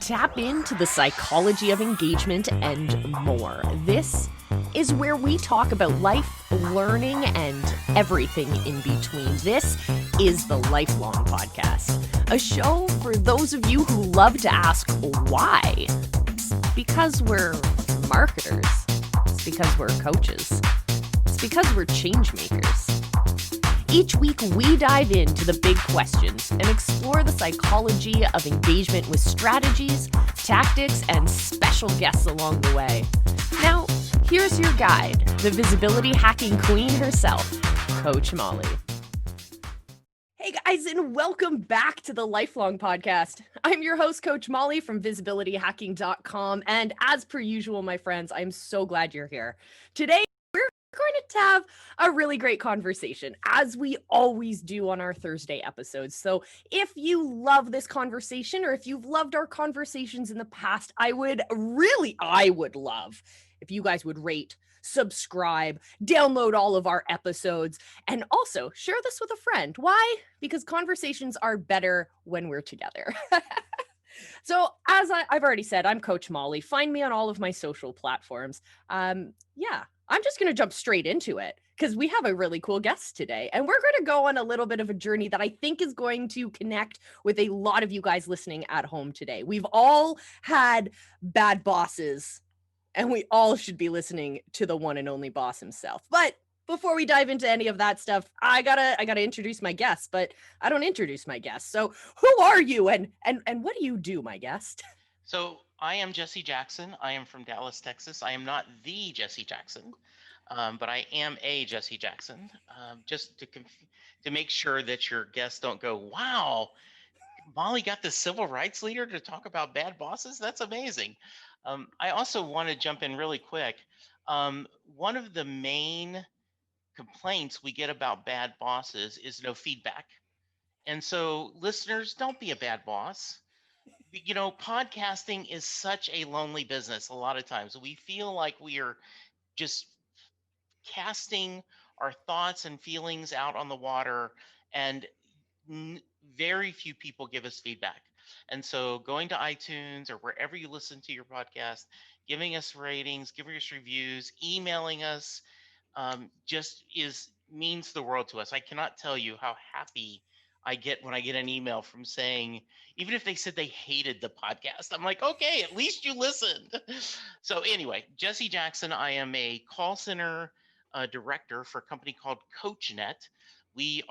Tap into the psychology of engagement and more. This is where we talk about life, learning, and everything in between. This is the Lifelong Podcast, a show for those of you who love to ask why. It's because we're marketers. It's because we're coaches. It's because we're change makers. Each week, we dive into the big questions and explore the psychology of engagement with strategies, tactics, and special guests along the way. Now, here's your guide, the visibility hacking queen herself, Coach Molle. Hey guys, and welcome back to the Lifelong Podcast. I'm your host, Coach Molle from visibilityhacking.com. And as per usual, my friends, I'm so glad you're here. Today, going to have a really great conversation, as we always do on our Thursday episodes. So if you love this conversation, or if you've loved our conversations in the past, I would love if you guys would rate, subscribe, download all of our episodes, and also share this with a friend. Why? Because conversations are better when we're together. So as I've already said, I'm Coach Molle. Find me on all of my social platforms. I'm just going to jump straight into it because we have a really cool guest today. And we're going to go on a little bit of a journey that I think is going to connect with a lot of you guys listening at home today. We've all had bad bosses, and we all should be listening to the one and only boss himself. But before we dive into any of that stuff, I gotta introduce my guest, but I don't introduce my guest. So who are you and what do you do, my guest? So I am Jesse Jackson. I am from Dallas, Texas. I am not the Jesse Jackson, but I am a Jesse Jackson. Just to make sure that your guests don't go, wow, Molly got the civil rights leader to talk about bad bosses? That's amazing. I also want to jump in really quick. One of the main complaints we get about bad bosses is no feedback. And so, listeners, don't be a bad boss. Podcasting is such a lonely business. A lot of times we feel like we are just casting our thoughts and feelings out on the water, and very few people give us feedback. And so, going to iTunes or wherever you listen to your podcast, giving us ratings, giving us reviews, emailing us, just is means the world to us. I cannot tell you how happy I get when I get an email from saying, even if they said they hated the podcast, I'm like, okay, at least you listened. So anyway, Jesse Jackson, I am a call center director for a company called CoachNet. We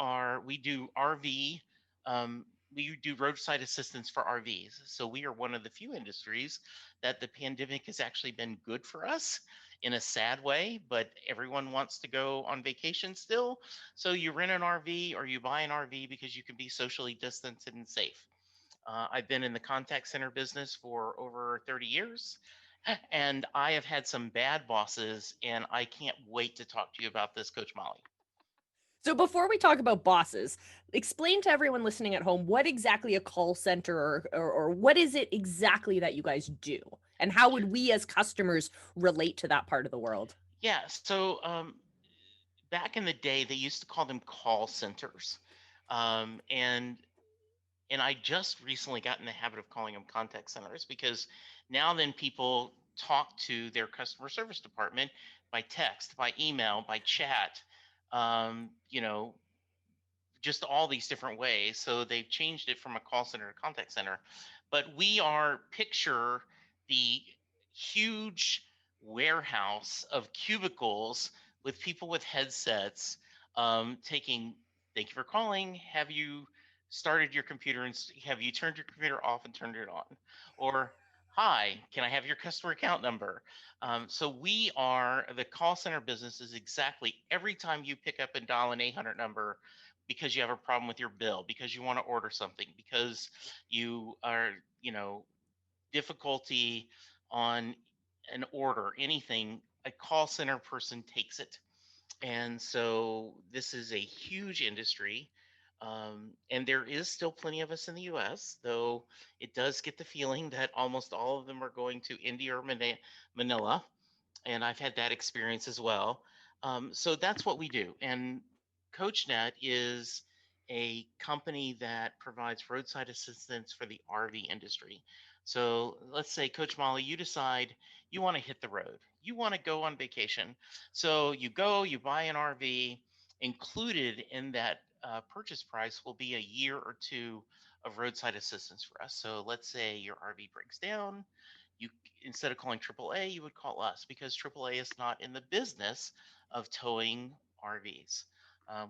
do RV. Um, we do roadside assistance for RVs. So we are one of the few industries that the pandemic has actually been good for us in a sad way, but everyone wants to go on vacation still. So you rent an RV or you buy an RV because you can be socially distanced and safe. I've been in the contact center business for over 30 years, and I have had some bad bosses, and I can't wait to talk to you about this, Coach Molle. So before we talk about bosses, explain to everyone listening at home what exactly a call center or what is it exactly that you guys do? And how would we as customers relate to that part of the world? Yeah, so back in the day, they used to call them call centers. Um, and and I just recently got in the habit of calling them contact centers because now then people talk to their customer service department by text, by email, by chat, um, you know, just all these different ways. So they've changed it from a call center to contact center. But we are picture the huge warehouse of cubicles with people with headsets taking, thank you for calling. Have you started your computer and have you turned your computer off and turned it on? Or, hi, can I have your customer account number? So we are the call center business is exactly every time you pick up and dial an 800 number because you have a problem with your bill, because you want to order something, because you are, difficulty on an order, anything, a call center person takes it. And so this is a huge industry. And there is still plenty of us in the US, though it does get the feeling that almost all of them are going to India or Manila. And I've had that experience as well. So that's what we do. And CoachNet is a company that provides roadside assistance for the RV industry. So let's say, Coach Molle, you decide you want to hit the road. You want to go on vacation. So you go, you buy an RV. Included in that purchase price will be a year or two of roadside assistance for us. So let's say your RV breaks down. You, instead of calling AAA, you would call us because AAA is not in the business of towing RVs.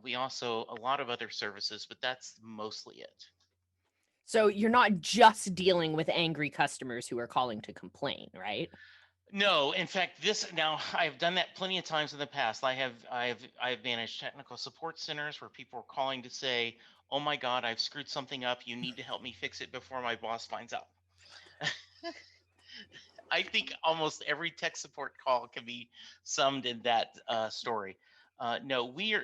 We also a lot of other services, but that's mostly it. So you're not just dealing with angry customers who are calling to complain, right? No, in fact, this now I've done that plenty of times in the past. I've managed technical support centers where people are calling to say, "Oh my God, I've screwed something up. You need to help me fix it before my boss finds out." I think almost every tech support call can be summed in that story. No, we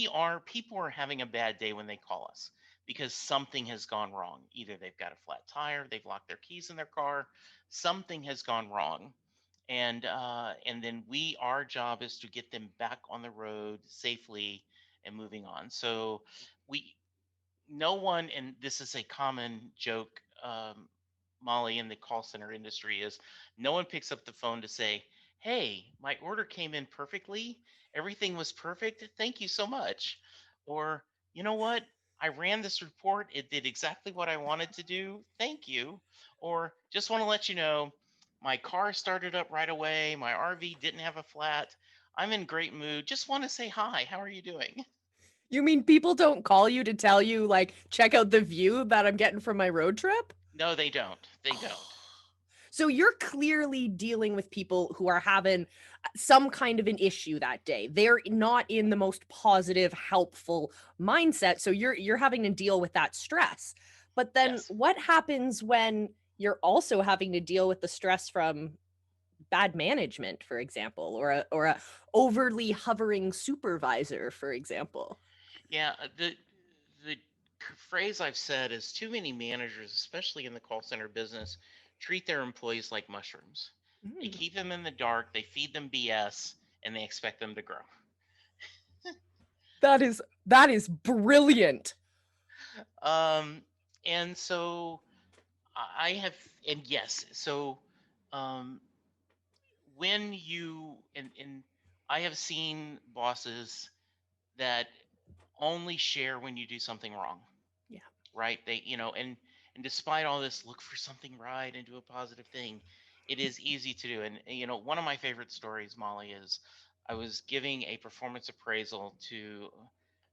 are people are having a bad day when they call us because something has gone wrong. Either they've got a flat tire, they've locked their keys in their car, something has gone wrong, and then our job is to get them back on the road safely and moving on. So we no one, and this is a common joke, Molly, in the call center industry, is no one picks up the phone to say, "Hey, my order came in perfectly. Everything was perfect. Thank you so much." Or, "You know what? I ran this report. It did exactly what I wanted to do. Thank you." Or, "Just want to let you know, my car started up right away. My RV didn't have a flat. I'm in great mood. Just want to say hi. How are you doing?" You mean people don't call you to tell you, like, check out the view that I'm getting from my road trip? No, they don't. They don't. So you're clearly dealing with people who are having some kind of an issue that day. They're not in the most positive, helpful mindset. So you're having to deal with that stress. But then Yes. what happens when you're also having to deal with the stress from bad management, for example, or a overly hovering supervisor, for example? Yeah, the phrase I've said is too many managers, especially in the call center business, treat their employees like mushrooms. They Mm. keep them in the dark, they feed them BS, and they expect them to grow. That is brilliant. Um, and so I have, and yes, so um, when you and I have seen bosses that only share when you do something wrong, Yeah. right? And despite all this, look for something right and do a positive thing. It is easy to do. And one of my favorite stories, Molly, is I was giving a performance appraisal to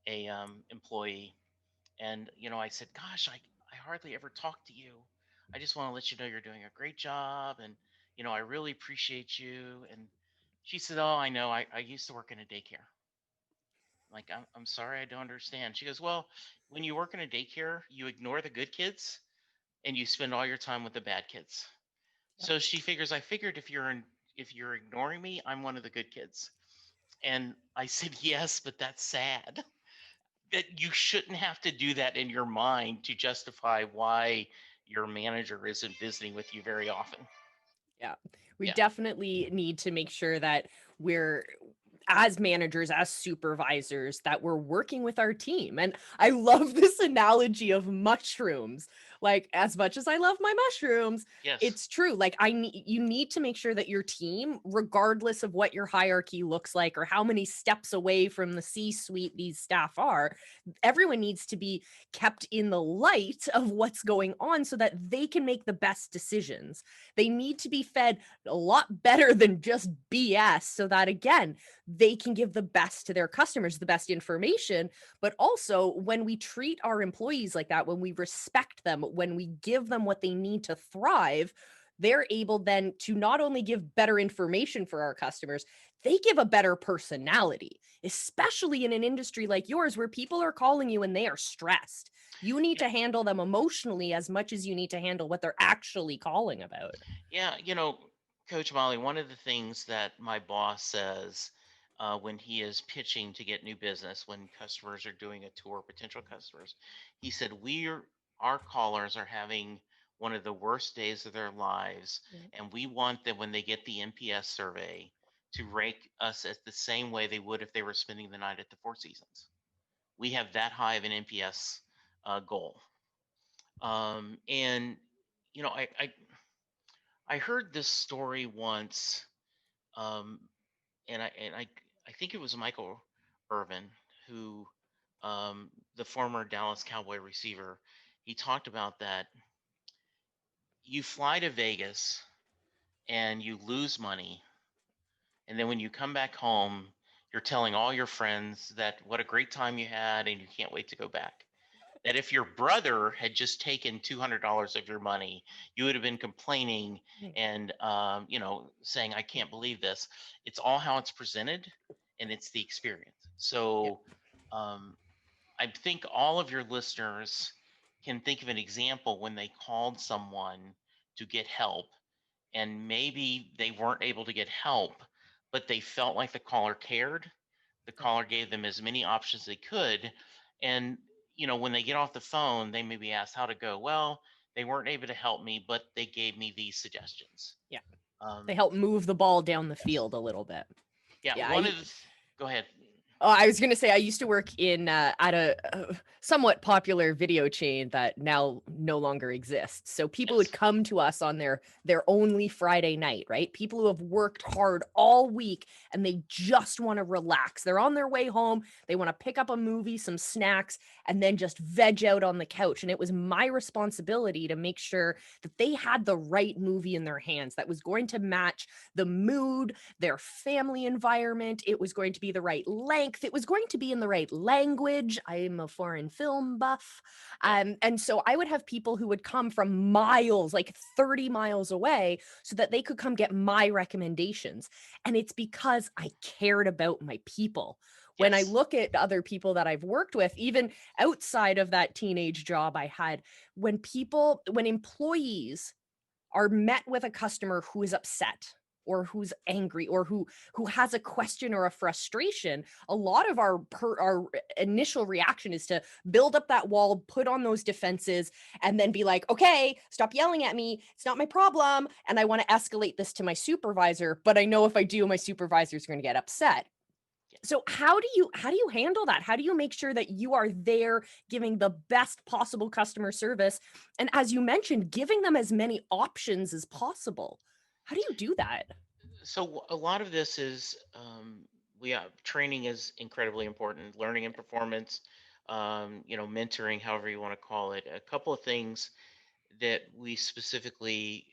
a employee, and I said, "Gosh, I hardly ever talk to you. I just want to let you know you're doing a great job, and I really appreciate you." And she said, "Oh, I know. I used to work in a daycare." Like, I'm sorry, I don't understand. She goes, "Well, when you work in a daycare, you ignore the good kids and you spend all your time with the bad kids." Yeah. So she figures, I figured if you're ignoring me, I'm one of the good kids. And I said, "Yes, but that's sad. That you shouldn't have to do that in your mind to justify why your manager isn't visiting with you very often." Yeah. We Yeah. definitely need to make sure that we're as managers, as supervisors, that we're working with our team. And I love this analogy of mushrooms. Like, as much as I love my mushrooms, Yes. it's true. Like, you need to make sure that your team, regardless of what your hierarchy looks like or how many steps away from the C-suite these staff are, everyone needs to be kept in the light of what's going on so that they can make the best decisions. They need to be fed a lot better than just BS so that, again, they can give the best to their customers, the best information. But also, when we treat our employees like that, when we respect them, when we give them what they need to thrive, they're able then to not only give better information for our customers, they give a better personality, especially in an industry like yours where people are calling you and they are stressed. You need Yeah. to handle them emotionally as much as you need to handle what they're actually calling about. Yeah. Coach Molly, one of the things that my boss says when he is pitching to get new business, when customers are doing a tour, potential customers, he said, our callers are having one of the worst days of their lives. Yeah. And we want them, when they get the NPS survey, to rank us as the same way they would if they were spending the night at the Four Seasons. we have that high of an NPS goal. And you know, I heard this story once, um, and I think it was Michael Irvin who, the former Dallas Cowboy receiver, he talked about that you fly to Vegas and you lose money, and then when you come back home, you're telling all your friends that what a great time you had and you can't wait to go back. That if your brother had just taken $200 of your money, you would have been complaining and, saying, "I can't believe this." It's all how it's presented, and it's the experience. Yeah. So, um, I think all of your listeners can think of an example when they called someone to get help, and maybe they weren't able to get help, but they felt like the caller cared. The Yeah. caller gave them as many options they could. And, when they get off the phone, they maybe ask how to go. Well, they weren't able to help me, but they gave me these suggestions. Yeah. They Um, help move the ball down the yes. field a little bit. Yeah. Yeah. Go ahead. Oh, I was going to say I used to work in at a somewhat popular video chain that now no longer exists. So people would Yes. come to us on their only Friday night, right? People who have worked hard all week and they just want to relax. They're on their way home, they want to pick up a movie, some snacks, and then just veg out on the couch. And it was my responsibility to make sure that they had the right movie in their hands that was going to match the mood, their family environment. It was going to be the right length. It was going to be in the right language. I am a foreign film buff. Yeah. And so I would have people who would come from miles, like 30 miles away, so that they could come get my recommendations. And it's because I cared about my people. When I Yes. look at other people that I've worked with, even outside of that teenage job I had, when employees are met with a customer who is upset or who's angry or who has a question or a frustration, a lot of our initial reaction is to build up that wall, put on those defenses, and then be like, okay, stop yelling at me, it's not my problem, and I want to escalate this to my supervisor, but I know if I do, my supervisor is going to get upset. Yeah. So how do you handle that? How do you make sure that you are there giving the best possible customer service, and as you mentioned, giving them as many options as possible? How do you do that? So a lot of this is, we have training is incredibly important. Learning and performance, mentoring, however you want to call it. A couple of things that we specifically,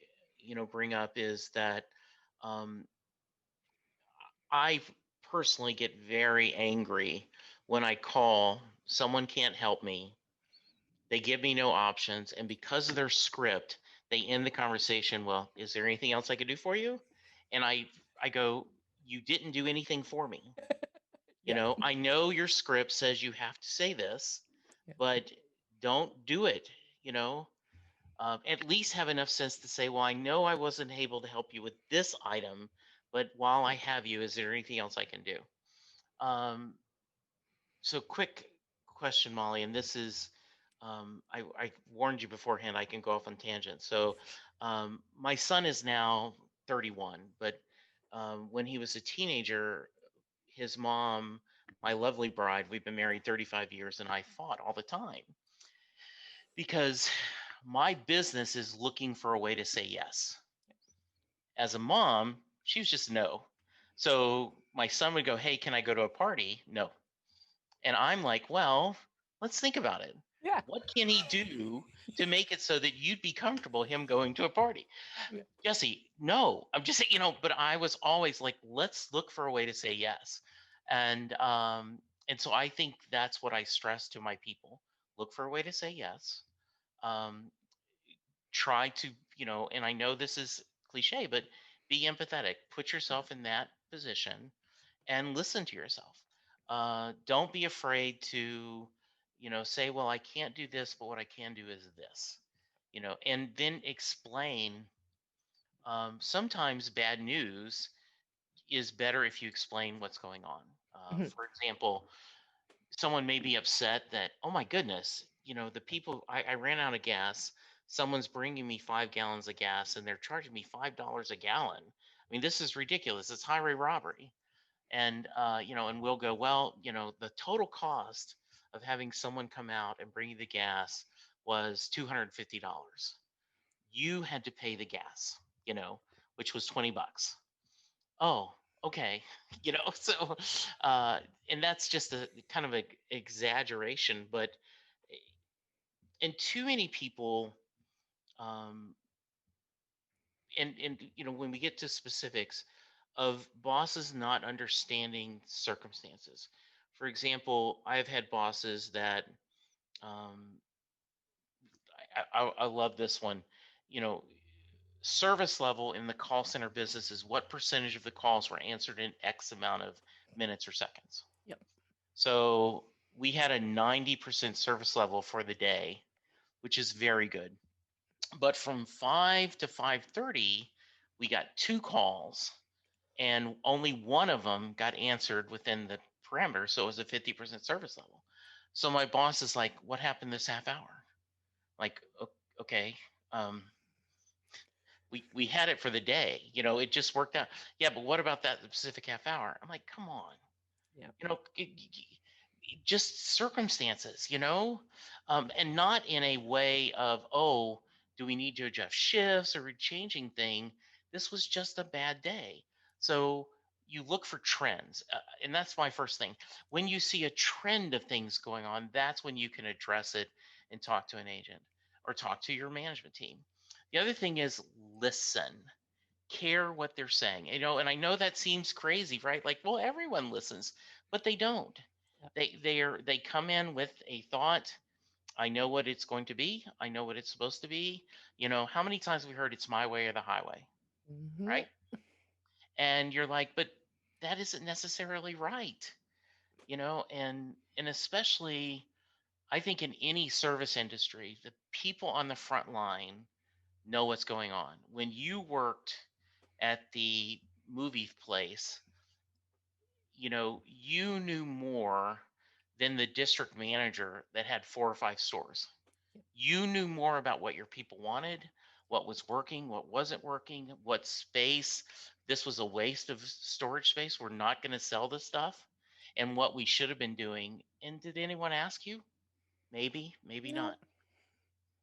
bring up is that, um, I personally get very angry when I call, someone can't help me, they give me no options, and because of their script, they end the conversation. Well, is there anything else I could do for you? And I go, you didn't do anything for me. Yeah. I know your script says you have to say this, Yeah. but don't do it. You know, at least have enough sense to say, well, I know I wasn't able to help you with this item, but while I have you, is there anything else I can do? Um, so quick question, Molly, and this is, I warned you beforehand, I can go off on tangents. So my son is now 31, but when he was a teenager, his mom, my lovely bride, we've been married 35 years, and I fought all the time because my business is looking for a way to say yes. As a mom, she was just no. So my son would go, hey, can I go to a party? No. And I'm like, well, let's think about it. Yeah. What can he do to make it so that you'd be comfortable him going to a party? Yeah. Jesse, no. I'm just saying, but I was always like, let's look for a way to say yes. And so I think that's what I stress to my people. Look for a way to say yes. Um, Try to, and I know this is cliche, but be empathetic. Put yourself in that position and listen to yourself. Don't be afraid to, say, well, I can't do this, but what I can do is this, and then explain. Sometimes bad news is better if you explain what's going on. Mhm. For example, someone may be upset that, oh my goodness, the people, I ran out of gas. Someone's bringing me 5 gallons of gas and they're charging me $5 a gallon. I mean, this is ridiculous. It's highway robbery. And and we'll go, well, the total cost of having someone come out and bring you the gas was $250. You had to pay the gas, which was 20 bucks. Oh, okay. So, uh, and that's just a kind of a exaggeration, but and too many people, um, and when we get to specifics of bosses not understanding circumstances. For example, I've had bosses that, um, I love this one. You know, service level in the call center business is what percentage of the calls were answered in X amount of minutes or seconds. Yep. So we had a 90% service level for the day, which is very good. But from 5 to 5:30, we got two calls and only one of them got answered within the parameter. So it was a 50% service level. So my boss is like, "What happened this half hour?" Like, okay, um, we had it for the day. It just worked out. Yeah, but what about that specific half hour? I'm like, come on, Yeah. you know, just circumstances, and not in a way of, oh, do we need to adjust shifts or changing thing? This was just a bad day. So you look for trends, and that's my first thing. When you see a trend of things going on, that's when you can address it and talk to an agent or talk to your management team. The other thing is listen, care what they're saying. And I know that seems crazy, right? Like, well, everyone listens, but they don't. Yep. They come in with a thought. I know what it's going to be. I know what it's supposed to be. How many times have we heard it's my way or the highway, Mm-hmm. right? And you're like, but that isn't necessarily right, and especially I think in any service industry, the people on the front line know what's going on. When you worked at the movie place, you knew more than the district manager that had four or five stores. You knew more about what your people wanted, what was working, what wasn't working, what space. This was a waste of storage space. We're not going to sell this stuff, and what we should have been doing. And did anyone ask you? Maybe, maybe No. not.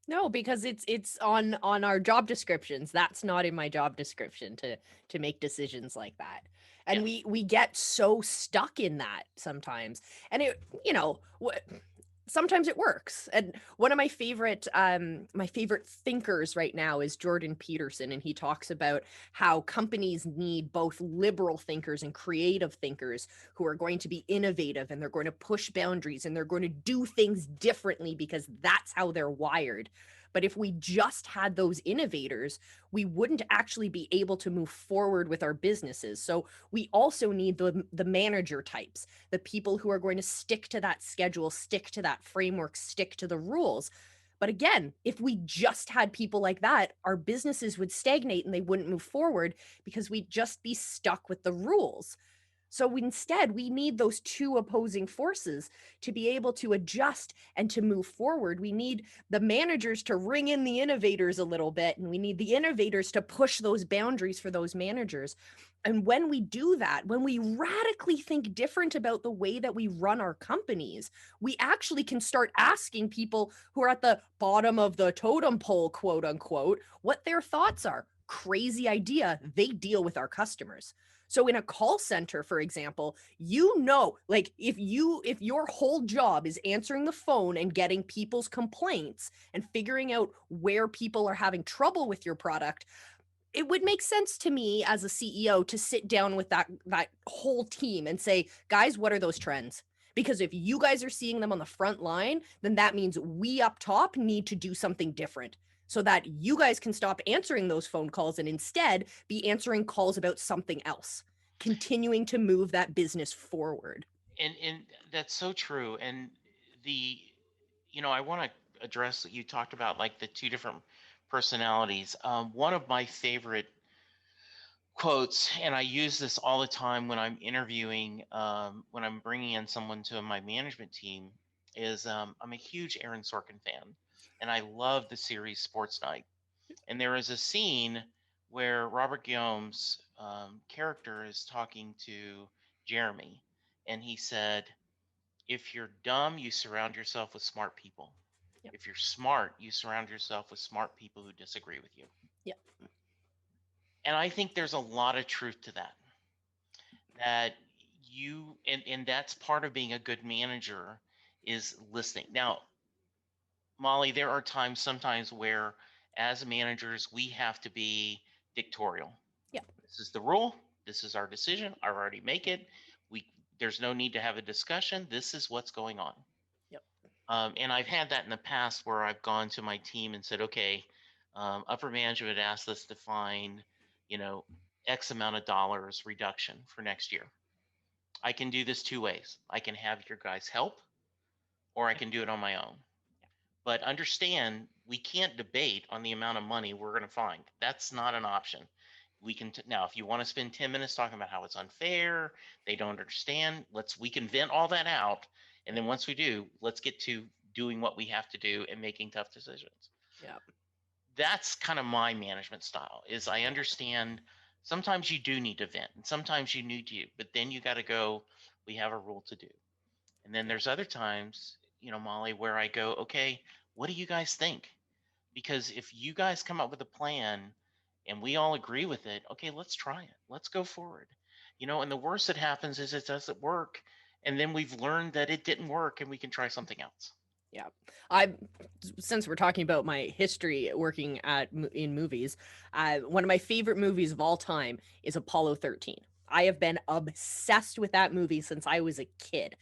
No, because it's on our job descriptions. That's not in my job description to make decisions like that. Yeah. And we get so stuck in that sometimes. And sometimes it works. And one of my favorite thinkers right now is Jordan Peterson, and he talks about how companies need both liberal thinkers and creative thinkers who are going to be innovative, and they're going to push boundaries, and they're going to do things differently because that's how they're wired. But if we just had those innovators, we wouldn't actually be able to move forward with our businesses. So we also need the manager types, the people who are going to stick to that schedule, stick to that framework, stick to the rules. But again, if we just had people like that, our businesses would stagnate and they wouldn't move forward because we'd just be stuck with the rules. So instead, we need those two opposing forces to be able to adjust and to move forward. We need the managers to ring in the innovators a little bit, and we need the innovators to push those boundaries for those managers. And when we do that, when we radically think different about the way that we run our companies, we actually can start asking people who are at the bottom of the totem pole, quote unquote, what their thoughts are. Crazy idea. They deal with our customers. So in a call center, for example, like if your whole job is answering the phone and getting people's complaints and figuring out where people are having trouble with your product, it would make sense to me as a CEO to sit down with that whole team and say, guys, what are those trends? Because if you guys are seeing them on the front line, then that means we up top need to do something different so that you guys can stop answering those phone calls and instead be answering calls about something else, continuing to move that business forward. And that's so true. And the I want to address that you talked about, like the two different personalities. One of my favorite quotes, and I use this all the time when I'm interviewing, when I'm bringing in someone to my management team, is I'm a huge Aaron Sorkin fan, and I love the series Sports Night. And there is a scene where Robert Guillaume's character is talking to Jeremy, and he said, If you're dumb, you surround yourself with smart people. Yep. If you're smart, you surround yourself with smart people who disagree with you. Yep. And I think there's a lot of truth to that. That and that's part of being a good manager is listening. Now, Molly, there are times sometimes where as managers we have to be dictatorial. Yep. This is the rule. This is our decision. I already make it. We There's no need to have a discussion. This is what's going on. Yep. And I've had that in the past where I've gone to my team and said, okay, upper management asked us to find, you know, X amount of dollars reduction for next year. I can do this two ways. I can have your guys help, or I can do it on my own. But understand, we can't debate on the amount of money we're going to find. That's not an option. We can now, if you want to spend 10 minutes talking about how it's unfair, they don't understand. We can vent all that out, and then once we do, let's get to doing what we have to do and making tough decisions. Yeah. That's kind of my management style. Is I understand sometimes you do need to vent, and sometimes you need to, but then you got to go. We have a rule to do. And then there's other times, Molly, where I go, okay, what do you guys think? Because if you guys come up with a plan and we all agree with it, okay, let's try it. Let's go forward. And the worst that happens is it doesn't work. And then we've learned that it didn't work and we can try something else. Yeah. I Since we're talking about my history working in movies, one of my favorite movies of all time is Apollo 13. I have been obsessed with that movie since I was a kid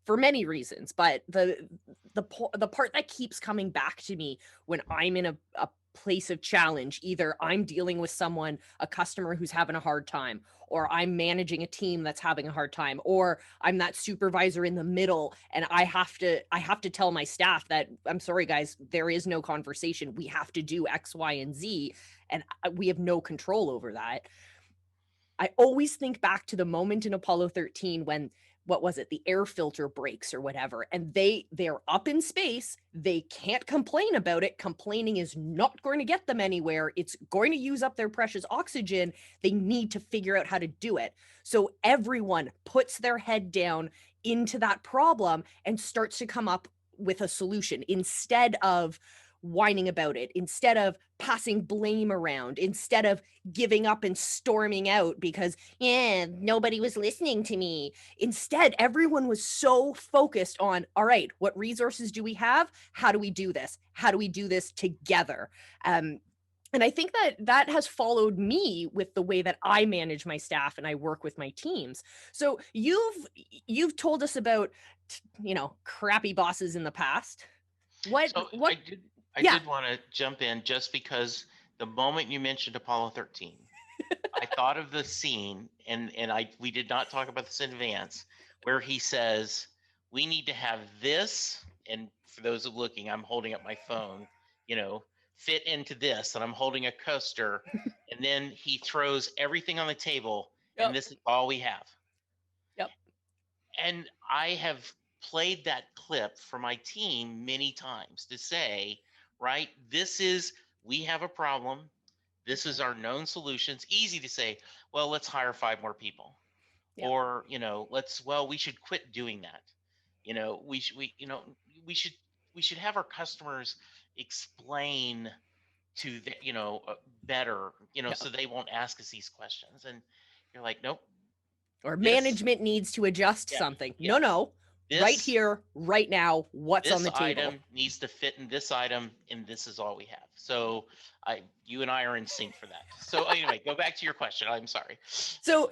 for many reasons, but the part that keeps coming back to me when I'm in a place of challenge, either I'm dealing with someone, a customer who's having a hard time, or I'm managing a team that's having a hard time, or I'm that supervisor in the middle and I have to tell my staff that I'm sorry guys, there is no conversation. We have to do X, Y, and Z, and we have no control over that. I always think back to the moment in Apollo 13 when, what was it, the air filter breaks or whatever, and they're up in space. They can't complain about it. Complaining is not going to get them anywhere. It's going to use up their precious oxygen. They need to figure out how to do it. So everyone puts their head down into that problem and starts to come up with a solution instead of whining about it, instead of passing blame around, instead of giving up and storming out because, yeah, nobody was listening to me. Instead, everyone was so focused on, all right, what resources do we have? How do we do this? How do we do this together? And I think that has followed me with the way that I manage my staff and I work with my teams. So you've told us about, crappy bosses in the past. What So what I Yeah. did want to jump in just because the moment you mentioned Apollo 13, I thought of the scene, and we did not talk about this in advance, where he says, we need to have this, and for those of looking, I'm holding up my phone, you know, fit into this, and I'm holding a coaster, and then he throws everything on the table, and Yep. this is all we have. Yep. And I have played that clip for my team many times to say, right, we have a problem. This is our known solutions. Easy to say, well, let's hire 5 more people. Yep. Or, we should quit doing that. You know, we should, we, you know, we should have our customers explain to the, better, Yep. so they won't ask us these questions. And you're like, nope, Or this, management needs to adjust yeah, something. yeah, No. Right this here, right now, what's on this the table? item needs to fit in this item, and this is all we have. So you and I are in sync for that. So anyway, go back to your question. I'm sorry. So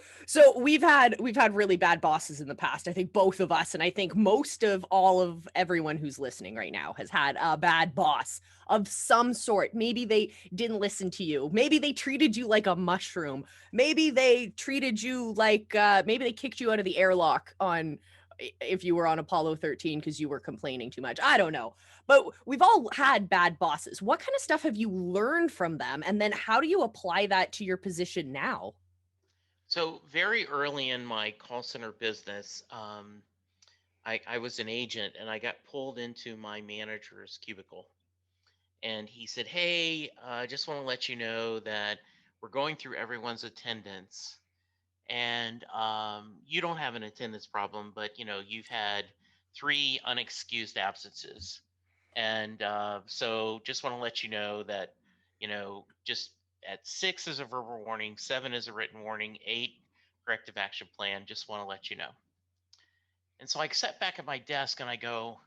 we've had really bad bosses in the past. I think both of us, and I think most of all of everyone who's listening right now has had a bad boss of some sort. Maybe they didn't listen to you. Maybe they treated you like a mushroom. Maybe they treated you like maybe they kicked you out of the airlock on if you were on Apollo 13 because you were complaining too much. I don't know. But we've all had bad bosses. What kind of stuff have you learned from them? And then how do you apply that to your position now? So very early in my call center business, I was an agent, and I got pulled into my manager's cubicle, and he said, "Hey, I just want to let you know that we're going through everyone's attendance, and you don't have an attendance problem, but you've had 3 unexcused absences, and so just want to let you know that just at 6 is a verbal warning, 7 is a written warning, 8 corrective action plan. Just want to let you know. And so I sat back at my desk and I go,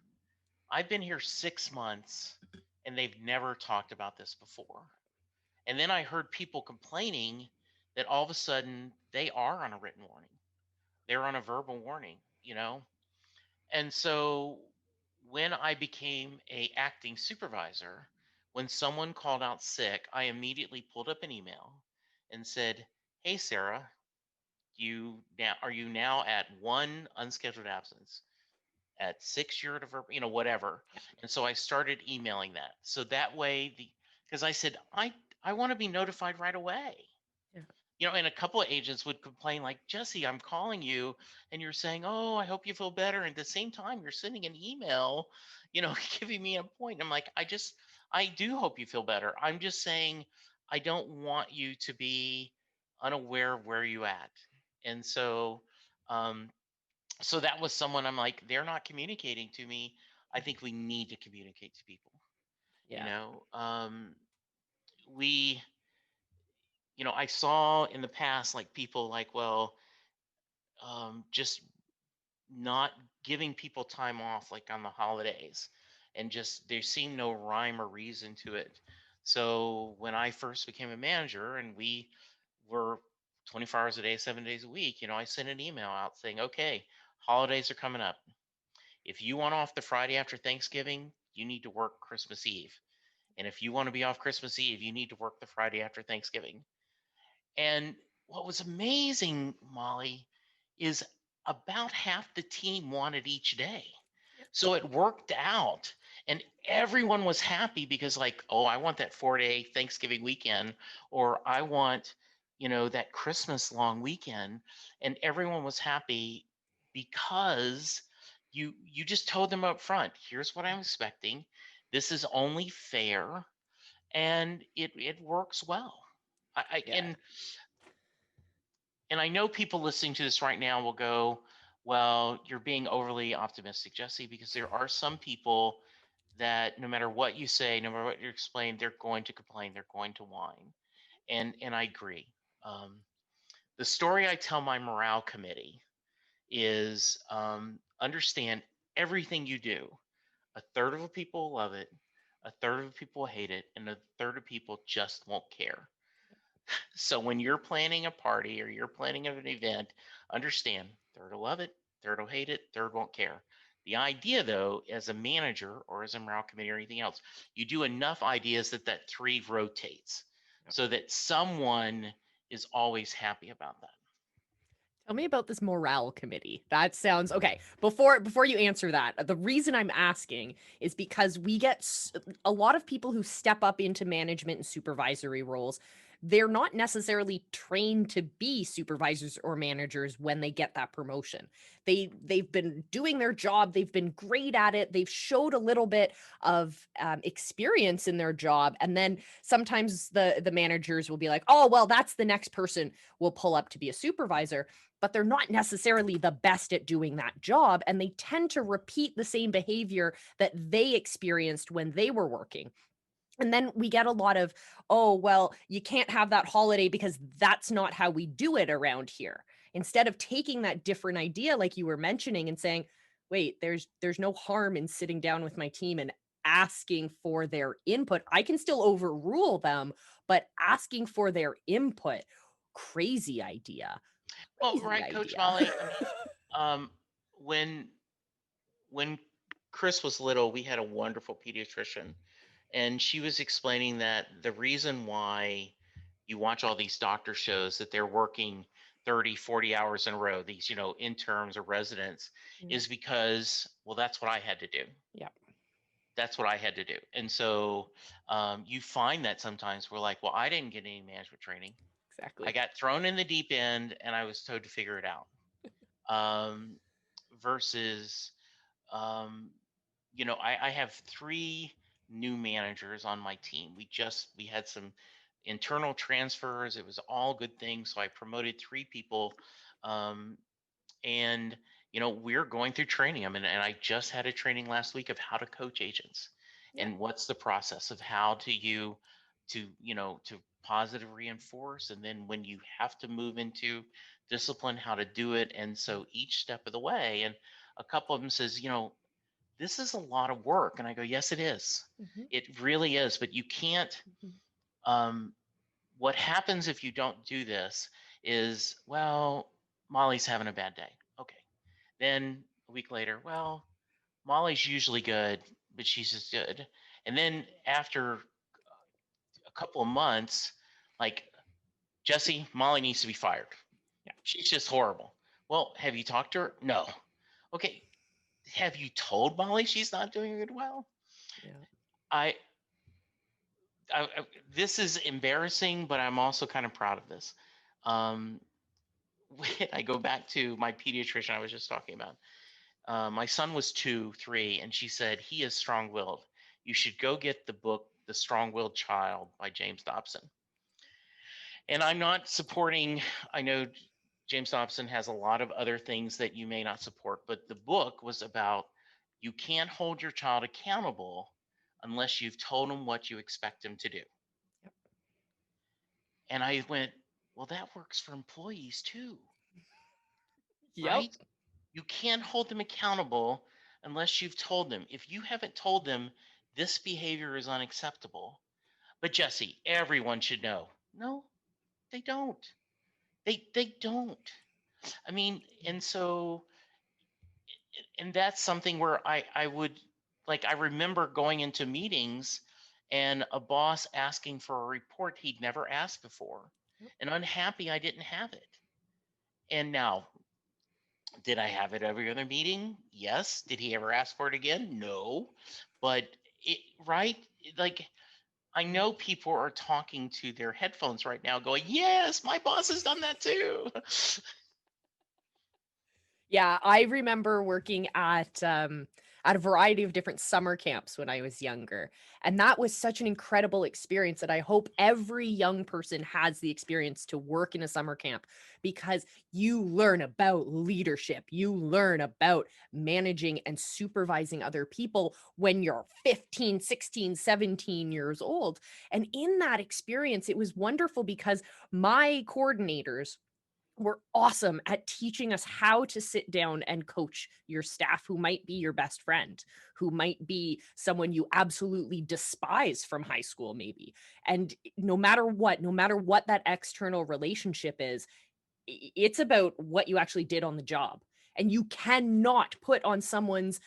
I've been here 6 months and they've never talked about this before. And then I heard people complaining that all of a sudden they are on a written warning. They're on a verbal warning. And so when I became a acting supervisor, when someone called out sick, I immediately pulled up an email and said, "Hey Sarah, are you now at 1 unscheduled absence? At 6 you're at a whatever." Yeah. And so I started emailing that. So that way because I said, I want to be notified right away. Yeah. And a couple of agents would complain like, "Jesse, I'm calling you and you're saying, oh, I hope you feel better. And at the same time, you're sending an email, giving me a point." I'm like, I do hope you feel better. I'm just saying, I don't want you to be unaware of where you at. And um, so that was someone I'm like, they're not communicating to me. I think we need to communicate to people. You Yeah. know, we, I saw in the past like people like, well, just not giving people time off like on the holidays, and just there seemed no rhyme or reason to it. So when I first became a manager and we were 24 hours a day, 7 days a week, I sent an email out saying, okay, holidays are coming up. If you want off the Friday after Thanksgiving, you need to work Christmas Eve. And if you want to be off Christmas Eve, you need to work the Friday after Thanksgiving. And what was amazing, Molly, is about half the team wanted each day. So it worked out. And everyone was happy because, like, oh, I want that 4-day Thanksgiving weekend, or I want, that Christmas long weekend. And everyone was happy because you just told them up front, here's what I'm expecting. This is only fair, and it works well. I Yeah. and I know people listening to this right now will go, well, you're being overly optimistic, Jesse, because there are some people that no matter what you say, no matter what you explain, they're going to complain, they're going to whine. And I agree. Um, the story I tell my morale committee is, understand everything you do. A third of the people love it, a third of the people hate it, and a third of people just won't care. So when you're planning a party or you're planning an event, understand third will love it, third will hate it, third won't care. The idea, though, as a manager or as a morale committee or anything else, you do enough ideas that three rotates so that someone is always happy about that. Tell me about this morale committee. That sounds okay. Before you answer that, the reason I'm asking is because we get a lot of people who step up into management and supervisory roles. They're not necessarily trained to be supervisors or managers when they get that promotion. They've been doing their job. They've been great at it. They've showed a little bit of experience in their job, and then sometimes the managers will be like, "Oh, well, that's the next person we'll pull up to be a supervisor." But they're not necessarily the best at doing that job. And they tend to repeat the same behavior that they experienced when they were working. And then we get a lot of, oh, well, you can't have that holiday because that's not how we do it around here. Instead of taking that different idea, like you were mentioning, and saying, wait, there's no harm in sitting down with my team and asking for their input. I can still overrule them, but asking for their input, crazy idea. Well, Crazy right, Coach idea. Molly. I mean, um, when when Chris was little, we had a wonderful pediatrician, and she was explaining that the reason why you watch all these doctor shows that they're working 30, 40 hours in a row, these, interns or residents, Mm. is because, well, that's what I had to do. Yeah, That's what I had to do. And so you find that sometimes we're like, well, I didn't get any management training. I exactly. got thrown in the deep end and I was told to figure it out. Um, versus, um, I have 3 new managers on my team. We had some internal transfers. It was all good things. So I promoted 3 people. Um, and, we're going through training. And I just had a training last week of how to coach agents Yeah. and what's the process of how to positive reinforce. And then when you have to move into discipline, how to do it. And so each step of the way, and a couple of them says, this is a lot of work. And I go, yes, it is. Mhm. It really is. But you can't, Mhm. um, what happens if you don't do this is, well, Molly's having a bad day. Okay. Then a week later, well, Molly's usually good, but she's just good. And then after a couple of months, like, Jesse, Molly needs to be fired. Yeah. She's just horrible. Well, have you talked to her? No. Okay. Have you told Molly she's not doing it well? Yeah. I, this is embarrassing, but I'm also kind of proud of this. Um, I go back to my pediatrician I was just talking about. My son was 2, 3, and she said, he is strong willed. You should go get the book, The Strong Willed Child by James Dobson. And I'm not supporting, I know James Dobson has a lot of other things that you may not support, but the book was about you can't hold your child accountable unless you've told them what you expect them to do. Yep. And I went, well, that works for employees too, Yep. right? You can't hold them accountable unless you've told them. If you haven't told them this behavior is unacceptable, but Jesse, everyone should know. No, they don't. They don't. I mean, and so, and that's something where I would, like, I remember going into meetings and a boss asking for a report he'd never asked before, Yep. and unhappy I didn't have it. And now, did I have it every other meeting? Yes. Did he ever ask for it again? No. But right? Like, I know people are talking to their headphones right now going, yes, my boss has done that too. Yeah, I remember working at a variety of different summer camps when I was younger. And that was such an incredible experience that I hope every young person has the experience to work in a summer camp, because you learn about leadership. You learn about managing and supervising other people when you're 15, 16, 17 years old. And in that experience, it was wonderful because my coordinators were awesome at teaching us how to sit down and coach your staff, who might be your best friend, who might be someone you absolutely despise from high school, maybe. And no matter what that external relationship is, it's about what you actually did on the job. And you cannot put on someone's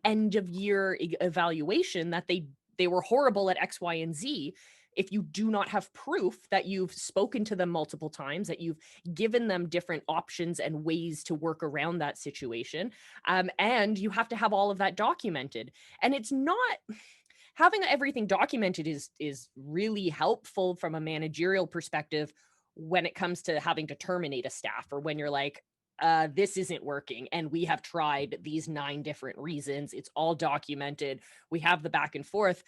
end of year evaluation that they were horrible at X, Y, and Z if you do not have proof that you've spoken to them multiple times, that you've given them different options and ways to work around that situation. And you have to have all of that documented. And it's not, having everything documented is really helpful from a managerial perspective when it comes to having to terminate a staff, or when you're like, this isn't working and we have tried these 9 different reasons. It's all documented. We have the back and forth.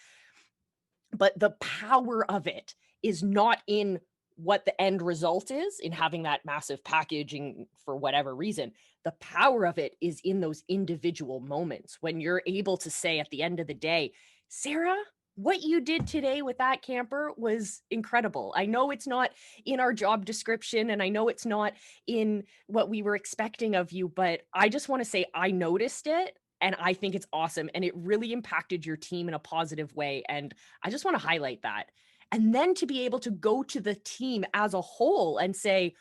But the power of it is not in what the end result is, in having that massive packaging for whatever reason. The power of it is in those individual moments when you're able to say at the end of the day, Sarah, what you did today with that camper was incredible. I know it's not in our job description and I know it's not in what we were expecting of you, but I just want to say I noticed it and I think it's awesome. And it really impacted your team in a positive way. And I just want to highlight that. And then to be able to go to the team as a whole and say,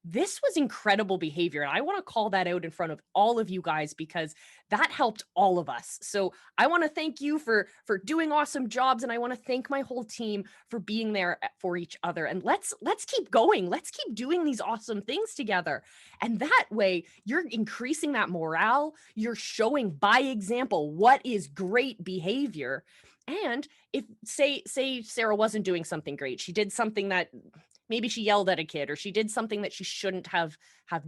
this was incredible behavior. And I want to call that out in front of all of you guys, because that helped all of us. So I want to thank you for doing awesome jobs. And I want to thank my whole team for being there for each other. And let's keep going. Let's keep doing these awesome things together. And that way you're increasing that morale. You're showing by example what is great behavior. And if say Sarah wasn't doing something great, she did something that maybe she yelled at a kid, or she did something that she shouldn't have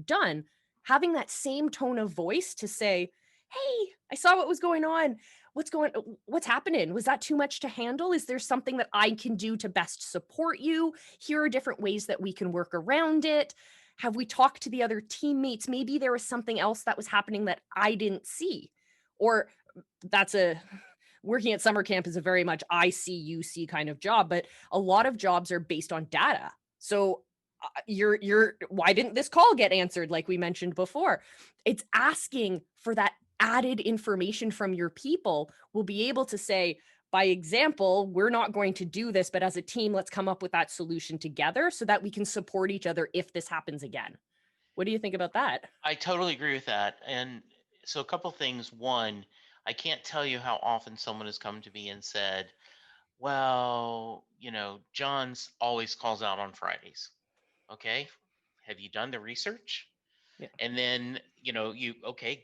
done, having that same tone of voice to say, hey, I saw what was going on. what's happening? Was that too much to handle? Is there something that I can do to best support you? Here are different ways that we can work around it. Have we talked to the other teammates? Maybe there was something else that was happening that I didn't see. Or that's a working at summer camp is a very much I see you see kind of job, but a lot of jobs are based on data. So you're why didn't this call get answered like we mentioned before? It's asking for that added information from your people. Will be able to say, by example, we're not going to do this, but as a team, let's come up with that solution together so that we can support each other if this happens again. What do you think about that? I totally agree with that. And so a couple things. One, I can't tell you how often someone has come to me and said, well, John's always calls out on Fridays. Okay. Have you done the research? Yeah. And then,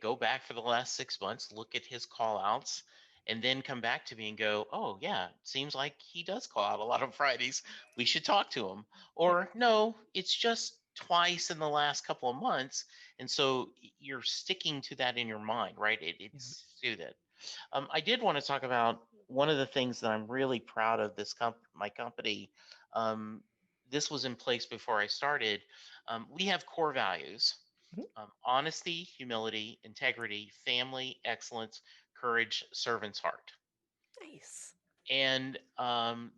go back for the last 6 months, look at his call outs, and then come back to me and go, oh, yeah, seems like he does call out a lot on Fridays. We should talk to him. Yeah. Or no, it's just twice in the last couple of months. And so you're sticking to that in your mind, right? It's suited. I did want to talk about one of the things that I'm really proud of my company. Um, this was in place before I started. We have core values: Mhm. honesty, humility, integrity, family, excellence, courage, servant's heart. Nice. And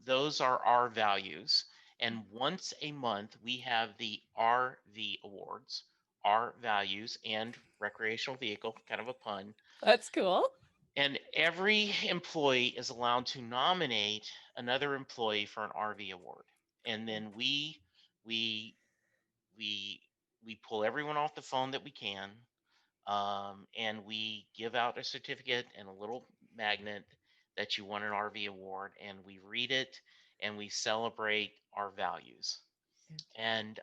those are our values. And once a month, we have the RV awards, our values and recreational vehicle, kind of a pun. That's cool. And every employee is allowed to nominate another employee for an RV award. And then we we we pull everyone off the phone that we can, and we give out a certificate and a little magnet that you won an RV award, and we read it and we celebrate our values. And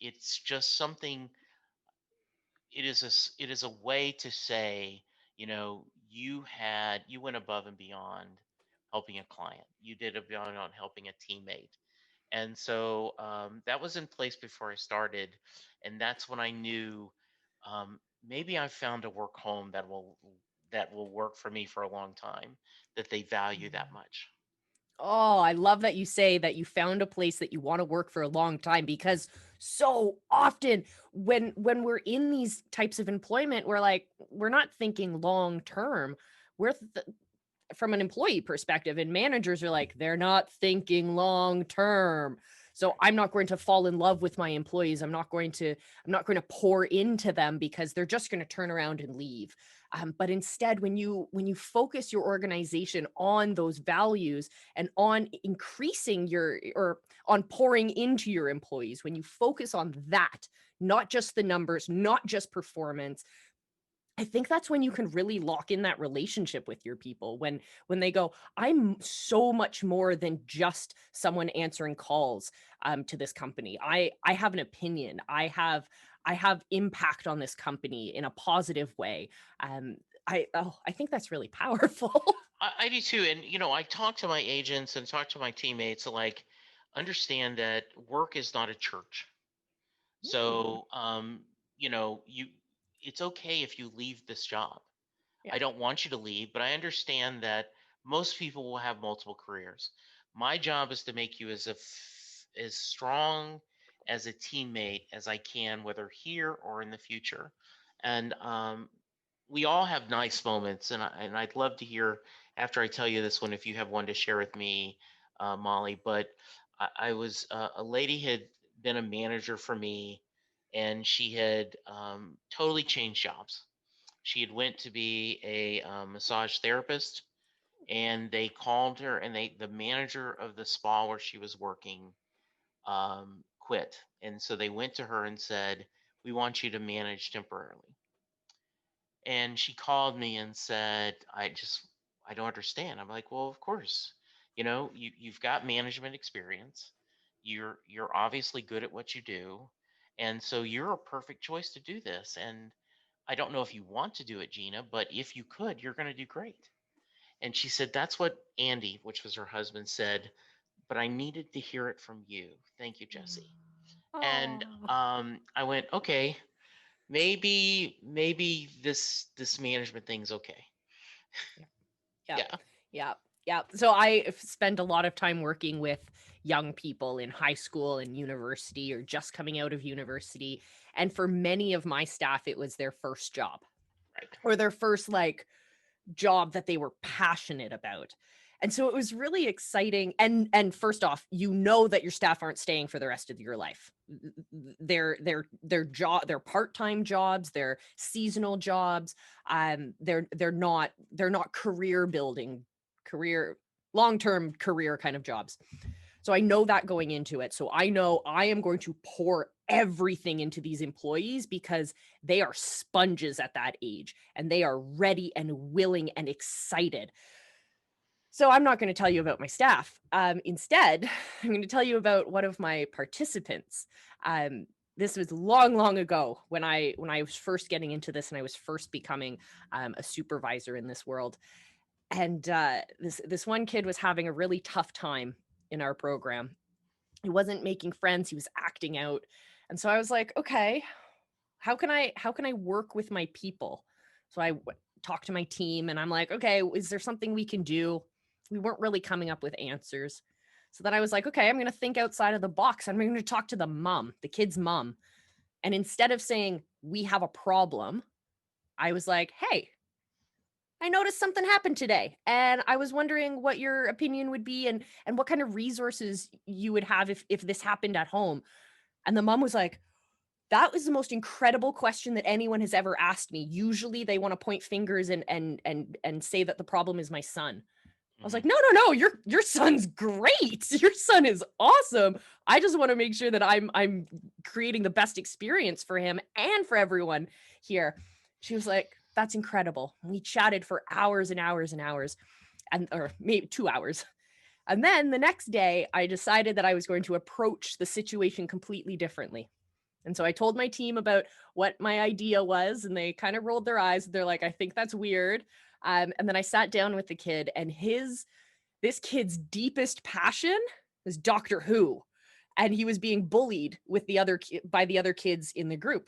it's just something. It is a way to say, you went above and beyond helping a client. You did a beyond on helping a teammate. And so that was in place before I started, and that's when I knew, maybe I found a work home that will work for me for a long time, that they value that much. Oh, I love that you say that you found a place that you want to work for a long time, because so often when we're in these types of employment, we're not thinking long term. We're from an employee perspective, and managers are like, they're not thinking long term. So I'm not going to fall in love with my employees. I'm not going to pour into them because they're just going to turn around and leave. But instead, when you focus your organization on those values and on increasing or on pouring into your employees, when you focus on that, not just the numbers, not just performance, I think that's when you can really lock in that relationship with your people. When they go, I'm so much more than just someone answering calls to this company. I have an opinion. I have impact on this company in a positive way. I think that's really powerful. I do too. And, I talk to my agents and talk to my teammates, like, understand that work is not a church. Mm, So, you it's okay if you leave this job. yeah. I don't want you to leave, but I understand that most people will have multiple careers. My job is to make you as strong as a teammate as I can, whether here or in the future. And we all have nice moments, and I'd love to hear after I tell you this one if you have one to share with me, Molly. But I was a lady had been a manager for me, and she had totally changed jobs. She had went to be a massage therapist, and they called her, and the manager of the spa where she was working quit, and so they went to her and said, we want you to manage temporarily. And she called me and said, I don't understand. I'm like, well, of course, you've got management experience. You're obviously good at what you do. And so you're a perfect choice to do this. And I don't know if you want to do it, Gina, but if you could, you're going to do great. And she said, that's what Andy, which was her husband, said, but I needed to hear it from you. Thank you, Jesse. And Oh. I went, okay, maybe this management thing's okay. Yeah. Yeah. Yeah. Yeah. So I spend a lot of time working with young people in high school and university or just coming out of university. And for many of my staff, it was their first job Right. or their first like job that they were passionate about. And so it was really exciting. And first off, you know that your staff aren't staying for the rest of your life. They're part-time jobs, they're seasonal jobs. They're not career building, career long-term career kind of jobs. So I know that going into it. So I know I am going to pour everything into these employees because they are sponges at that age and they are ready and willing and excited. So I'm not going to tell you about my staff. Instead, I'm going to tell you about one of my participants. This was long, long ago when I was first getting into this and I was first becoming a supervisor in this world. And this one kid was having a really tough time in our program. He wasn't making friends. He was acting out. And so I was like, okay, how can I work with my people? So I talked to my team and I'm like, okay, is there something we can do? We weren't really coming up with answers. So then I was like, okay, I'm going to think outside of the box. I'm going to talk to the mom, the kid's mom. And instead of saying, we have a problem, I was like, hey, I noticed something happened today and I was wondering what your opinion would be and what kind of resources you would have if this happened at home. And the mom was like, that was the most incredible question that anyone has ever asked me. Usually they want to point fingers and say that the problem is my son. I was Hmm. like, no, no, no, your son's great. Your son is awesome. I just want to make sure that I'm creating the best experience for him and for everyone here. She was like, that's incredible. We chatted for hours and hours and hours, and or maybe 2 hours. And then the next day, I decided that I was going to approach the situation completely differently. And so I told my team about what my idea was, and they kind of rolled their eyes. They're like, I think that's weird. And then I sat down with the kid, and this kid's deepest passion is Doctor Who. And he was being bullied with by the other kids in the group.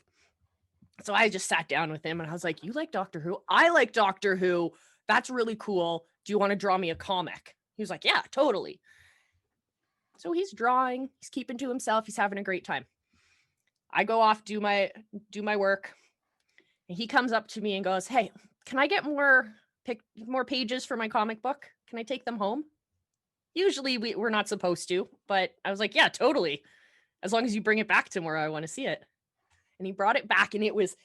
So I just sat down with him and I was like, you like Doctor Who? I like Doctor Who. That's really cool. Do you want to draw me a comic? He was like, yeah, totally. So he's drawing, he's keeping to himself, he's having a great time. I go off, do my work, and he comes up to me and goes, hey, can I get more pages for my comic book? Can I take them home? Usually we're not supposed to, but I was like, yeah, totally. As long as you bring it back to where I want to see it. And he brought it back and it was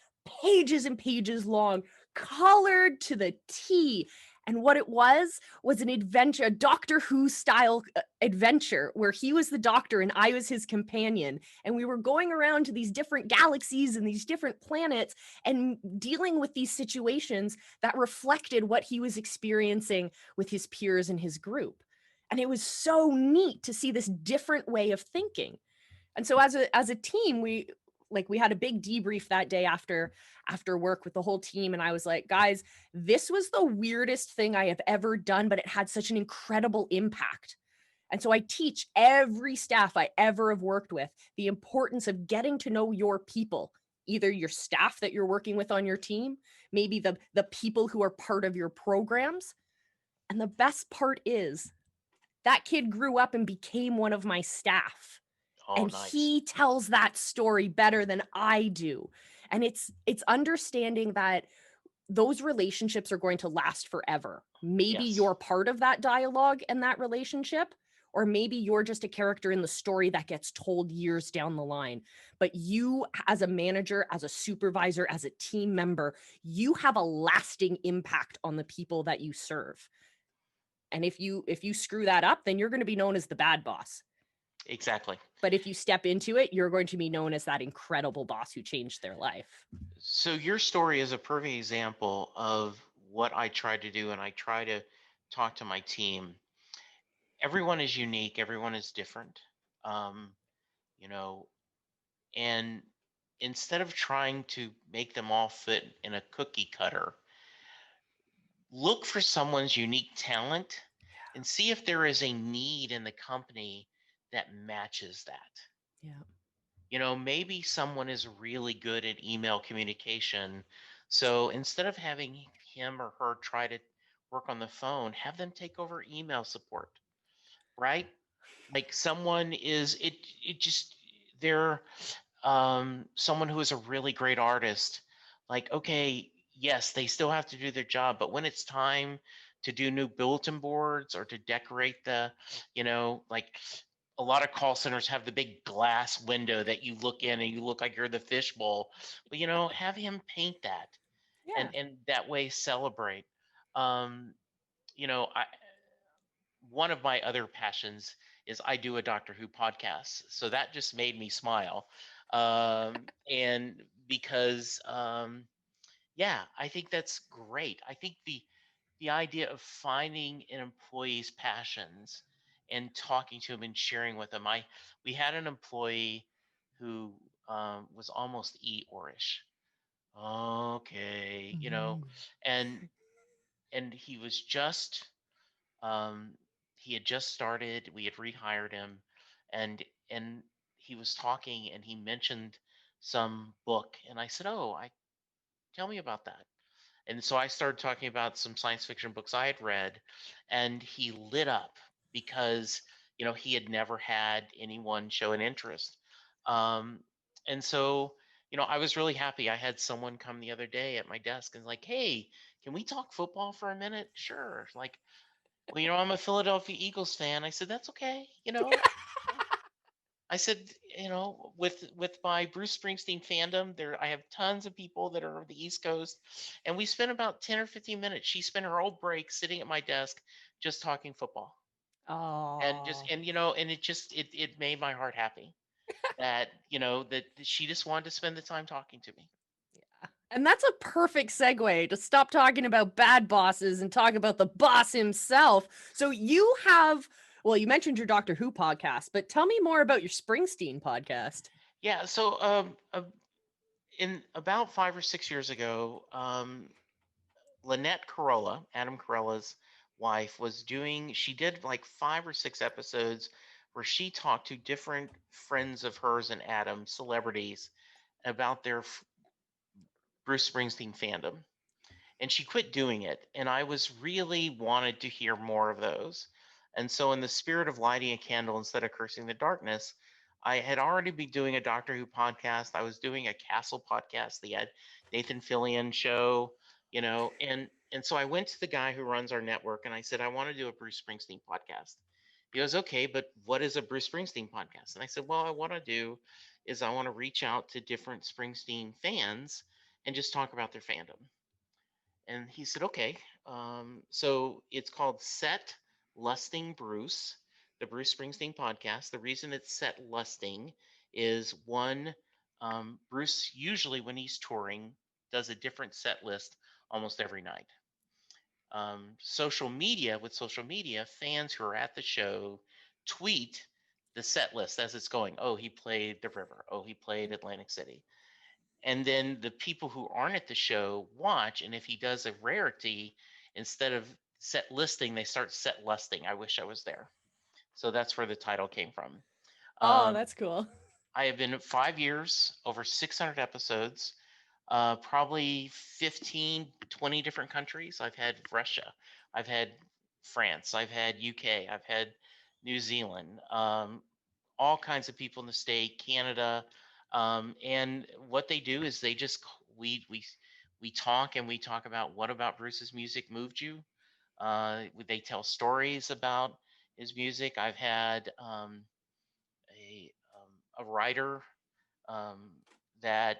pages and pages long, colored to the T. And what it was an adventure, a Doctor Who style adventure where he was the doctor and I was his companion. And we were going around to these different galaxies and these different planets and dealing with these situations that reflected what he was experiencing with his peers and his group. And it was so neat to see this different way of thinking. And so as a team, we had a big debrief that day after work with the whole team, and I was like, guys, this was the weirdest thing I have ever done, but it had such an incredible impact. And so I teach every staff I ever have worked with the importance of getting to know your people, either your staff that you're working with on your team, maybe the people who are part of your programs. And the best part is that kid grew up and became one of my staff, Oh, and nice. he tells that story better than I do. And it's understanding that those relationships are going to last forever. Maybe Yes. you're part of that dialogue and that relationship, or maybe you're just a character in the story that gets told years down the line. But you, as a manager, as a supervisor, as a team member, you have a lasting impact on the people that you serve. And if you screw that up, then you're going to be known as the bad boss. Exactly. But if you step into it, you're going to be known as that incredible boss who changed their life. So your story is a perfect example of what I try to do, and I try to talk to my team. Everyone is unique. Everyone is different. Um, you know, and instead of trying to make them all fit in a cookie cutter, look for someone's unique talent and see if there is a need in the company that matches that. Yeah. Maybe someone is really good at email communication. So instead of having him or her try to work on the phone, have them take over email support, right? Like someone is it just they're someone who is a really great artist. Like, okay, yes, they still have to do their job, but when it's time to do new bulletin boards or to decorate like a lot of call centers have the big glass window that you look in and you look like you're the fishbowl. But have him paint that Yeah. and that way celebrate. Um, I one of my other passions is I do a Doctor Who podcast. So that just made me smile. And because yeah, I think that's great. I think the idea of finding an employee's passions and talking to them and sharing with them. We had an employee who was almost Eeyore-ish. Okay, and he was just um, he had just started. We had rehired him, and and he was talking, and he mentioned some book, and I said, "Oh, I tell me about that." And so I started talking about some science fiction books I had read, and he lit up because he had never had anyone show an interest. Um, and so I was really happy. I had someone come the other day at my desk and like, "Hey, can we talk football for a minute?" Sure. Like, well, I'm a Philadelphia Eagles fan. I said, that's okay. I said, with my Bruce Springsteen fandom, I have tons of people that are on the East Coast, and we spent about 10 or 15 minutes. She spent her whole break sitting at my desk just talking football. And just Oh. and it made my heart happy that, that she just wanted to spend the time talking to me. And that's a perfect segue to stop talking about bad bosses and talk about the boss himself. So you have, well, you mentioned your Doctor Who podcast, but tell me more about your Springsteen podcast. Yeah, so in about 5 or 6 years ago, Lynette Carolla, Adam Carolla's wife, she did like 5 or 6 episodes where she talked to different friends of hers and Adam, celebrities, about their Bruce Springsteen fandom. And she quit doing it. And I was really wanted to hear more of those. And so, in the spirit of lighting a candle instead of cursing the darkness, I had already been doing a Doctor Who podcast. I was doing a Castle podcast. They had Nathan Fillion show, and so I went to the guy who runs our network and I said, I want to do a Bruce Springsteen podcast. He goes, okay, but what is a Bruce Springsteen podcast? And I said, well, what I do is I want to reach out to different Springsteen fans and just talk about their fandom. And he said, okay. So it's called Set Lusting Bruce, the Bruce Springsteen podcast. The reason it's Set Lusting is one, Bruce usually when he's touring does a different set list almost every night. With social media, fans who are at the show tweet the set list as it's going. Oh, he played the River. Oh, he played Atlantic City. And then the people who aren't at the show watch, and if he does a rarity, instead of set listing, they start set lusting. I wish I was there. So that's where the title came from. Oh, Um, that's cool. I have been 5 years, over 600 episodes, probably 15, 20 different countries. I've had Russia, I've had France, I've had UK, I've had New Zealand, all kinds of people in the state, Canada, and what they do is they just we talk and we talk about what about Bruce's music moved you. They tell stories about his music. I've had a writer um, that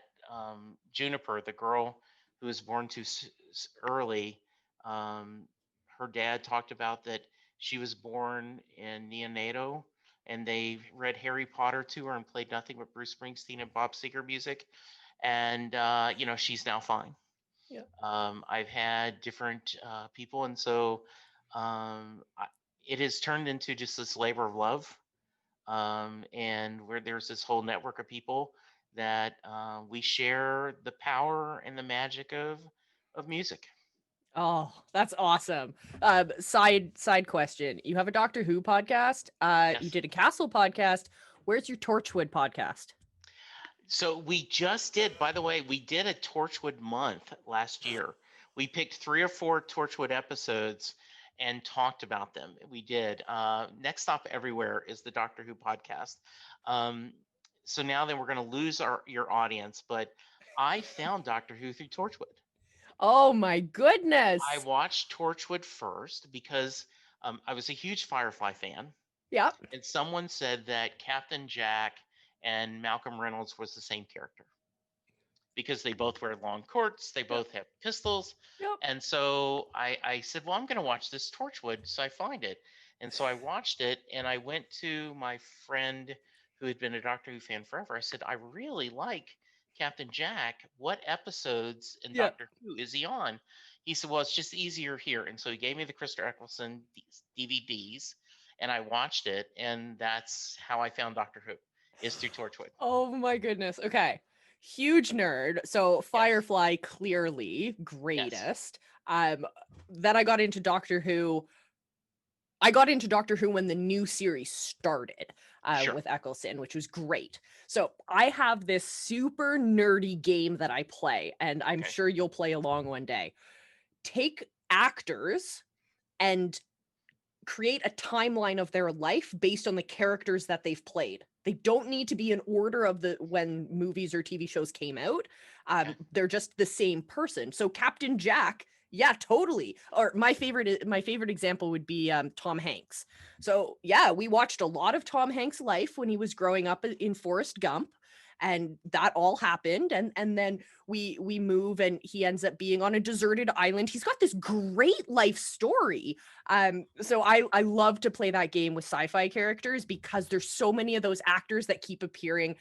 Juniper, the girl who was born too early, um, her dad talked about that she was born in neonatal, and they read Harry Potter to her and played nothing but Bruce Springsteen and Bob Seger music, and she's now fine. Yeah. I've had different people, and so it has turned into just this labor of love, and where there's this whole network of people that we share the power and the magic of music. Oh, that's awesome. Side question. You have a Doctor Who podcast. You Yes. did a Castle podcast. Where's your Torchwood podcast? So we just did, by the way, we did a Torchwood month last year we picked 3 or 4 Torchwood episodes and talked about them. We did. Next Stop Everywhere is the Doctor Who podcast. Um, so now then we're going to lose your audience, but I found Doctor Who through Torchwood. Oh my I goodness. watched Torchwood first because I was a huge Firefly fan, Yep. and someone said that Captain Jack and Malcolm Reynolds was the same character because they both wear long coats, they Yep. both have pistols. Yep. And so I said, well, I'm going to watch this Torchwood. So I find it. And so I watched it, and I went to my friend who had been a Doctor Who fan forever. I said, I really like Captain Jack. What episodes in Yep. Doctor Who is he on? He said, well, it's just easier here. And so he gave me the Christopher Eccleston DVDs, and I watched it. And that's how I found Doctor Who, is through Torchwood. Oh my goodness. Okay. Huge nerd. So Yes. Firefly clearly Yes. greatest. Then I got into Doctor Who. I got into Doctor Who when the new series started Sure. with Eccleston, which was great. So I have this super nerdy game that I play, and I'm Okay. sure you'll play along one day. Take actors and create a timeline of their life based on the characters that they've played. They don't need to be in order of the when movies or TV shows came out. Okay. They're just the same person. So Captain Jack, yeah, totally. Or my favorite example would be Tom Hanks. So yeah, we watched a lot of Tom Hanks' life when he was growing up in Forrest Gump, and that all happened. And then we move, and he ends up being on a deserted island. He's got this great life story. So I love to play that game with sci-fi characters because there's so many of those actors that keep appearing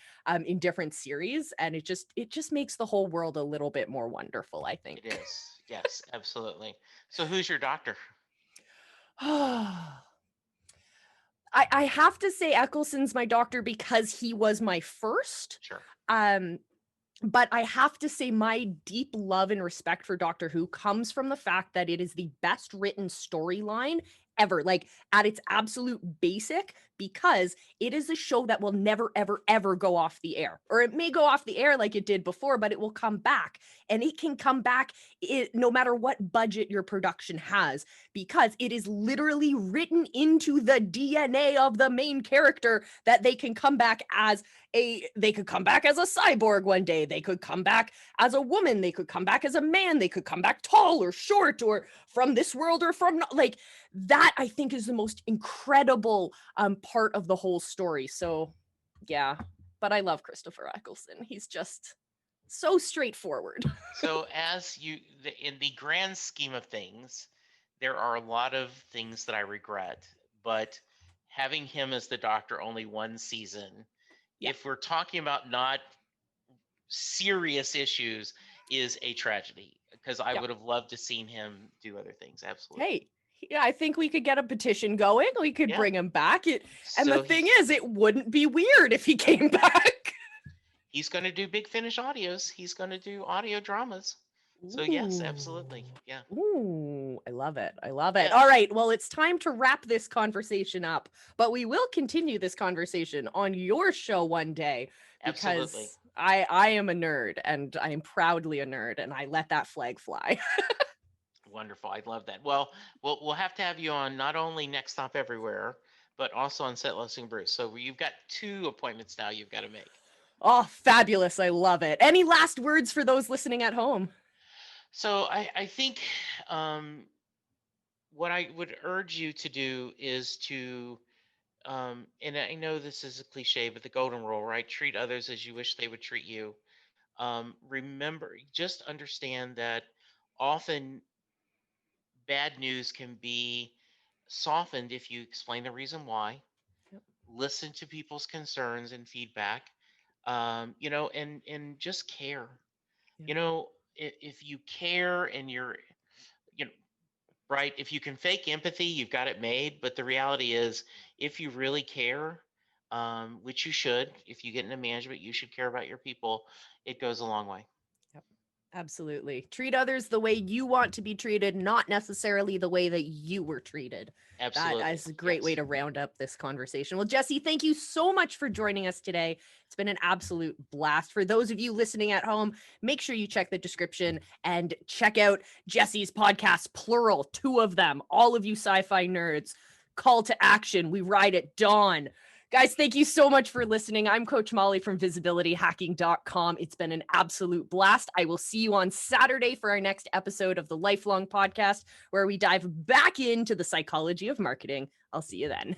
in different series, and it just makes the whole world a little bit more wonderful, I think. It is. Yes, absolutely. So who's your doctor? I have to say Eccleston's my doctor because he was my first. Sure. Um, but I have to say my deep love and respect for Doctor Who comes from the fact that it is the best written storyline ever, like at its absolute basic, because it is a show that will never, ever, ever go off the air. Or it may go off the air like it did before, but it will come back. And it can come back no matter what budget your production has, because it is literally written into the DNA of the main character that they can come back as they could come back as a cyborg one day, they could come back as a woman, they could come back as a man, they could come back tall or short or from this world or from like that. I think is the most incredible part of the whole story. So yeah, but I love Christopher Eccleston. He's just so straightforward. So in the grand scheme of things, there are a lot of things that I regret, but having him as the doctor only one season, Yeah. if we're talking about not serious issues, is a tragedy because I Yeah. would have loved to seen him do other things. Absolutely. Hey, yeah, I think we could get a petition going. We could Yeah. bring him back. And the So thing is, it wouldn't be weird if he came back. he's going to do Big Finish audios. He's going to do audio dramas. So yes, absolutely. Yeah. Ooh, I love it. I love it. Yeah. All right. Well, it's time to wrap this conversation up, but we will continue this conversation on your show one day because Absolutely. I am a nerd, and I am proudly a nerd, and I let that flag fly. Wonderful. I love that. Well, we'll have to have you on not only Next Stop Everywhere, but also on Set Listing Bruce. So you've got 2 appointments now you've got to make. Oh, fabulous. I love it. Any last words for those listening at home? So I think what I would urge you to do is to, and I know this is a cliche, but the golden rule, right? Treat others as you wish they would treat you. Remember, just understand that often bad news can be softened if you explain the reason why, Yep. listen to people's concerns and feedback, and just care. Yeah. If you care and you're, you know, right, if you can fake empathy, you've got it made. But the reality is, if you really care, which you should, if you get into management, you should care about your people. It goes a long way. Yep. Absolutely. Treat others the way you want to be treated, not necessarily the way that you were treated. That Absolutely. is a great way Yes. to round up this conversation. Well, Jesse, thank you so much for joining us today. It's been an absolute blast. For those of you listening at home, make sure you check the description and check out Jesse's podcast, plural, 2 of them. All of you sci-fi nerds, call to action. We ride at dawn. Guys, thank you so much for listening. I'm Coach Molle from visibilityhacking.com. It's been an absolute blast. I will see you on Saturday for our next episode of the Lifelong Podcast, where we dive back into the psychology of marketing. I'll see you then.